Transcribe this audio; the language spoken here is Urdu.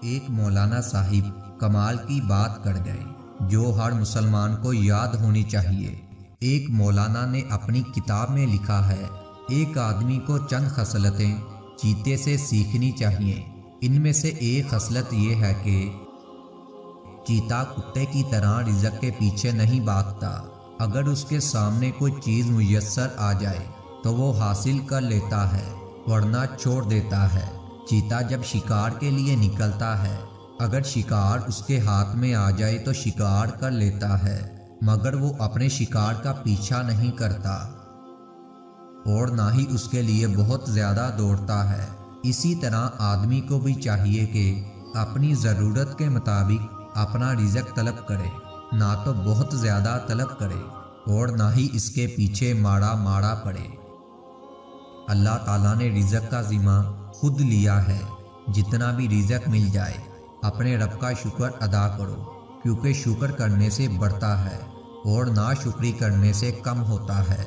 ایک مولانا صاحب کمال کی بات کر گئے جو ہر مسلمان کو یاد ہونی چاہیے۔ ایک مولانا نے اپنی کتاب میں لکھا ہے، ایک آدمی کو چند خصلتیں چیتے سے سیکھنی چاہیے۔ ان میں سے ایک خصلت یہ ہے کہ چیتا کتے کی طرح رزق کے پیچھے نہیں بھاگتا۔ اگر اس کے سامنے کوئی چیز میسر آ جائے تو وہ حاصل کر لیتا ہے ورنہ چھوڑ دیتا ہے۔ چیتا جب شکار کے لیے نکلتا ہے، اگر شکار اس کے ہاتھ میں آ جائے تو شکار کر لیتا ہے، مگر وہ اپنے شکار کا پیچھا نہیں کرتا اور نہ ہی اس کے لیے بہت زیادہ دوڑتا ہے۔ اسی طرح آدمی کو بھی چاہیے کہ اپنی ضرورت کے مطابق اپنا رزق طلب کرے، نہ تو بہت زیادہ طلب کرے اور نہ ہی اس کے پیچھے ماڑا پڑے۔ اللہ تعالیٰ نے رزق کا ذمہ خود لیا ہے۔ جتنا بھی رزق مل جائے اپنے رب کا شکر ادا کرو، کیونکہ شکر کرنے سے بڑھتا ہے اور ناشکری کرنے سے کم ہوتا ہے۔